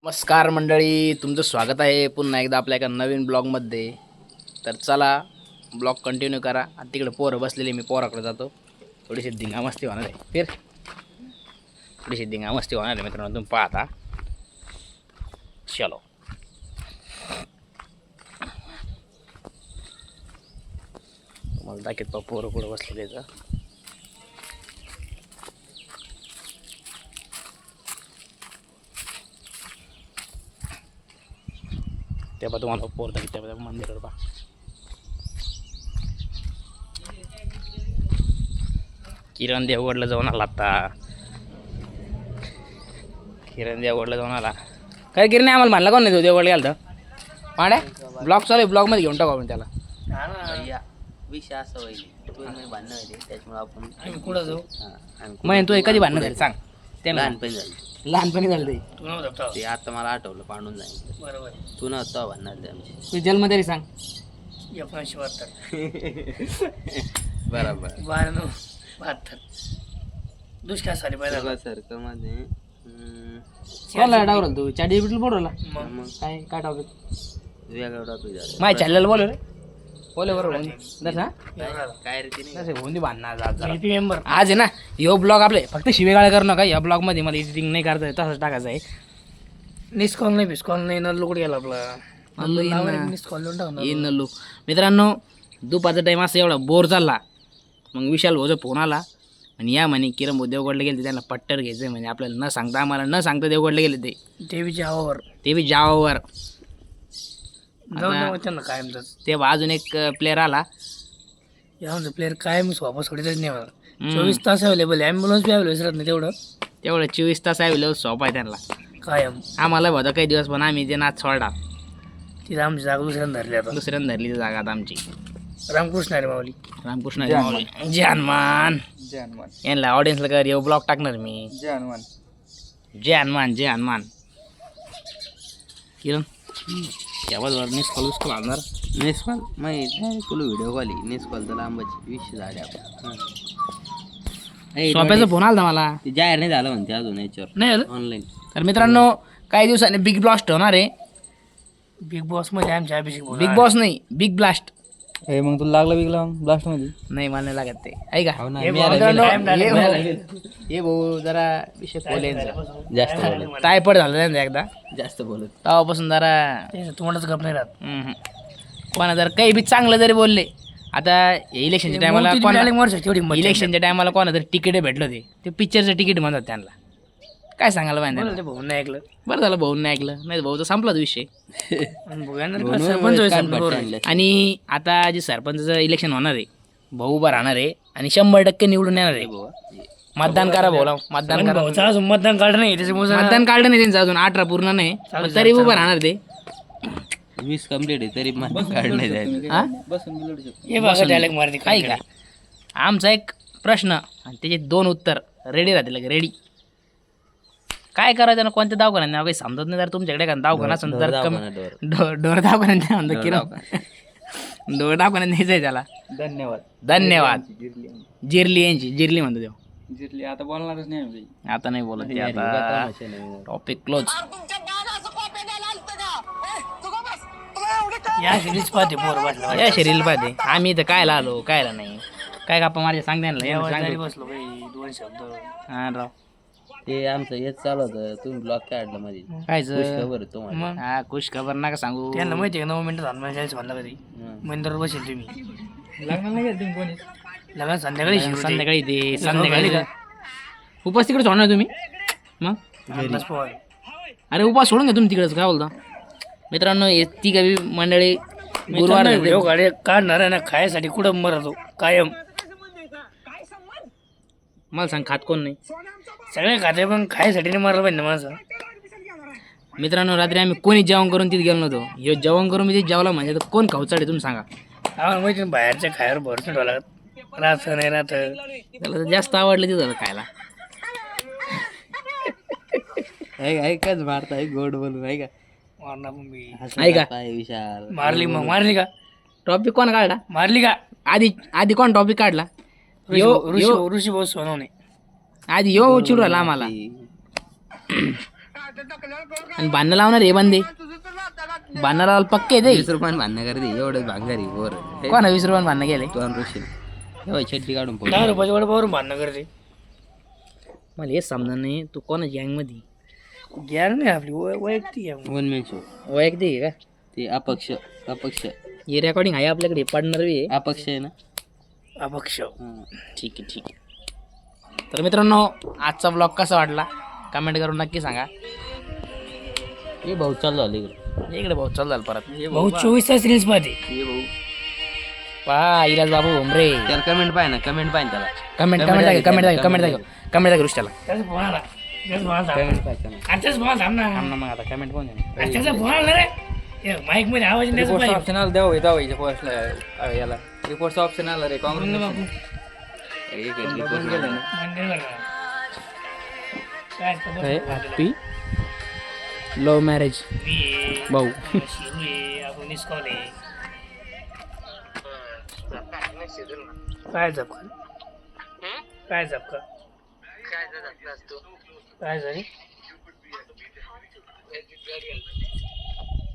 नमस्कार मंडळी, तुमचं स्वागत आहे पुन्हा एकदा आपल्या एका नवीन ब्लॉगमध्ये. तर चला ब्लॉग कंटिन्यू करा. आता तिकडे पोरं बसलेली, मी पोराकडे जातो. थोडीशी धिंगामस्ती होणार आहे. थोडीशी धिंगामस्ती होणार आहे मित्रांनो, तुम्ही पाहता. चलो तुम्हाला दाखवत पा पोरं कुठं बसलेले तर. ते बघा तुम्हाला पोर दाखवते मंदिरावर बा. किरण देवगडला जाऊन आला आता. किरण देवगडला जाऊन आला. काय किरण आम्हाला म्हणला कोण नाही देवगडला गेला तर पाड्या ब्लॉग चालू आहे, ब्लॉगमध्ये घेऊन टाकू आपण त्याला. विषय असं होईल तू भांडणं होते त्याच्यामुळे आपण कुठं जाऊ मग तू कधी भांडणं झाली सांग. ते लहानपणी झाली. लहानपणी झालं ते आता मला आठवलं पांडून जाईल बरोबर. तू नव्हता भांडणार ते आमची. तू जन्म तरी सांग. 1972 बरोबर 12/9/72 दुष्काळ साली पाहिजे सारखं मध्ये कोणाला डावरल तू चाडी बिटल बोलवला मग काय काय टाकत वेगळा टॉपिक झाला माझ्या चाललेलं बोलव रे. बोले बरोबर दस हा काय रे तिने तसे होऊन दे भांडणार आज जरा. मेंबर आज आहे ना ह्यो ब्लॉग आपले फक्त शिवेगाळ करू नका. या ब्लॉगमध्ये मला एडिटिंग नाही करता येत, तसंच टाकायचं आहे. निस्कॉल नाही बिस्कॉल नाही न लुकड गेला आपला नल्लू येईन ना. निस्कॉल देऊन टाकणार येईन नल्लू. मित्रांनो दुपारचा टाईम असं एवढा बोर चालला, मग विशाल भाऊचा फोन आला आणि या म्हणे किरण भाऊ देवगडला गेले, त्यांना पट्टर घ्यायचं आहे म्हणजे आपल्याला न सांगता, आम्हाला न सांगता देवगडला गेले ते. देवीच्या हवावर ते बी जावावर. जाऊन द्या त्यांना कायमच. तेव्हा अजून एक प्लेअर आला. यामध्ये प्लेअर कायम वापस सोडतच नाही मला. 24 तास अवेलेबल आहे. ॲम्ब्युलन्स बी अवेलेबल नाही तेवढं तेवढं 24 तास आहे सॉप आहे त्यांना. कायम आम्हाला होता काही दिवस, पण आम्ही ते नाच सोडा. तिथं आमची जागा दुसऱ्यांदा धरली आता. दुसऱ्यांदा धरली ती जागा आता आमची. रामकृष्ण अरे माऊली रामकृष्ण जय हनुमान. यांना ऑडियन्सला कर येऊ ब्लॉग टाकणार मी. जय हनुमान जय हनुमान. किरण यावर मिस कॉल आणणार. नेसपाल माहित नाही तुला व्हिडिओ कॉल नेसपाल तर लांबाची 20 झाले आपण. सोप्याचा फोन आला मला. ते जाहीर नाही झालं म्हणते अजून याच्यावर नाही आलं ऑनलाईन. तर मित्रांनो काही दिवसांनी बिग ब्लास्ट होणार आहे. बिग बॉस मध्ये आमच्या अभिषेक बोला. बिग बॉस नाही, बिग ब्लास्ट. मग तुला लागला बिगला ब्लास्ट मध्ये नाही मला नाही लागत ते. ऐका हो ना, हे मी भाऊ, आला- हे भाऊ जरा विषय बोलायचा. जास्त बोलत टायफॉइड झालं त्यांचा एकदा, जास्त बोलत तेव्हापासून जरा तुम्हालाच गप नाही राहत. कोणा जर काही बी चांगलं जरी बोलले. आता इलेक्शनच्या टायमाला इलेक्शनच्या टायमाला कोणा तरी तिकीट भेटलं ते पिक्चरचं तिकीट म्हणतात त्यांना. काय सांगायला पाहिजे. भाऊ नाही ऐकलं. बरं झालं भाऊ नाही ऐकलं, नाही भाऊचा संपलाच विषय. सरपंच होईल समजा. आणि आता जे सरपंचाचं इलेक्शन होणार आहे, भाऊ उभा राहणार आहे आणि 100% निवडून येणार आहे. मतदान करा भाऊला, मतदान करा. भाऊचं अजून मतदान काढलं नाही त्याच्यामुळे मतदान काढलं नाही त्यांचं अजून, 18 पूर्ण नाही, पण तरी उभं राहणार ते. 20 कम्प्लीट आहे तरी मला काढणे जाईल. हा हे बघा डायलेक्ट मारते काय का आमचा एक प्रश्न आणि त्याचे 2 उत्तर रेडी राहतील. रेडी काय करायचं ना, कोणत्या दवाखान्यात नाही काही समजत नाही. जर तुमच्याकडे का दवाखाना असेल तर डोर दवाखान्यात नाही म्हणतो किरण. डोर दवाखान्यात न्यायचं आहे त्याला. धन्यवाद. धन्यवाद. जिरली यांची जिरली म्हणतो तेव्हा. जिरली आता बोलणारच नाही आम्ही. आता नाही बोलत ते. आता टॉपिक क्लोज. या सिरीज पाहते पोर वाटलं या शरीर पाहते आम्ही इथं कायला आलो कायला नाही. काय गप्पा माझ्या सांग तरी बसलो बाई 2 शब्द. हा राव ते आमचं हेच चालू होतं तुम्ही ब्लॉग काढला मध्ये कायचं. खबर तुम्हाला मग हा खुश खबर नका सांगू. त्यांना माहिती आहे का 9 मिनिटं थांबा 40 म्हणला कधी मंदिरावर बसेल तुम्ही. लग्नाला नाही गेले तुम्ही कोणी? लग्न संध्याकाळी शिवते. संध्याकाळी ते संध्याकाळी का उपास तिकडे सोडणार तुम्ही मग. अंदाज पोहाय. अरे उपास सोडून घ्या तुम्ही तिकडेच. काय बोलता मित्रांनो. ती काही मंडळी गुरुवार व्हिडिओ काढे काढणार आहे ना खायसाठी कुठं मरतो कायम. मला सांग खात कोण नाही. सगळे खाते पण खायसाठी नाही मारलं पाहिजे ना माणसं. मित्रांनो रात्री आम्ही कोणी जेवण करून तिथे गेलो नव्हतो. हे जेवण करून मी तिथे जेवला म्हणजे तर कोण खाऊचाडे तुम्ही सांगा. आम्हाला माहिती नाही बाहेरच्या खायवर भरसून ठेवा लागत. राहत नाही राहत. त्याला तर जास्त आवडलं तिथं खायला. ऐकाच मारताय गोड बोलून आहे का मारणार पण मी. ऐका विशाल मारली मग मारली का टॉपिक कोण काढला मारली का आधी कोण टॉपिक काढला. ऋषी भाऊ सोनवणे. आधी यो चिडू राहिला आम्हाला. आणि भांडणं लावणार हे बंदे भांडणं लावायला पक्के ते 20 रुपयानं भांडणं करते एवढंच भांगारी वर कोण 20 रुपयानं भांडणं गेले दोन ऋषी एवढी छड्डी काढून पोट 10 रुपयाच्या वडापावरून भांडणं करते. मला हेच समजा नाही तू कोणाच्या गँगमध्ये गॅंग नाही आपली वैयक्तिक आहे. वन मॅन शो वैयक्तिक आहे का ते अपक्ष हे रेकॉर्डिंग आहे आपल्याकडे पडणार बी आहे. अपक्ष आहे ना अपक्ष. ठीक आहे ठीक आहे. तर मित्रांनो आजचा ब्लॉग कसा वाटला कमेंट करून नक्की सांगा. हे भाऊ चालू झाले इकडे इकडे भाऊ चालू झालं परत भाऊ 24 तास रील्स पाहते. हे भाऊ पहा इलाज बाबू भोमरे त्याला कमेंट पाय ना त्याला कमेंट दाखव त्याला त्याचा फोन आला. त्याचा फोन आला. कमेंट पाय कमेंट आजचाच फोन थांब ना. थांब ना मग आता कमेंट कोण देणार? त्याचा फोन आला रे. माईक मध्ये आवाज नाही रिपोर्टचं पाहिजे. ऑप्शन आलं द्यावं पोस्टला याला रिपोर्टचं ऑप्शन आलं रे काँग्रेस बाबू गेलं ना मंदिर बघा. काय खबर? हॅपी लव्ह मॅरेज मी भाऊ शिरू आहे, आपण निस्कॉल आहे. काय झपका काय झपका काय झाली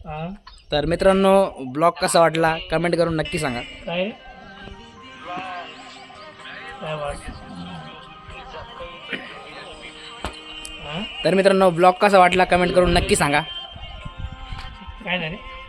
हा तर मित्रांनो ब्लॉग कसा वाटला कमेंट करून नक्की सांगा. काय रे? काय वाट हा तर मित्रांनो ब्लॉग कसा वाटला कमेंट करून नक्की सांगा. काय झाले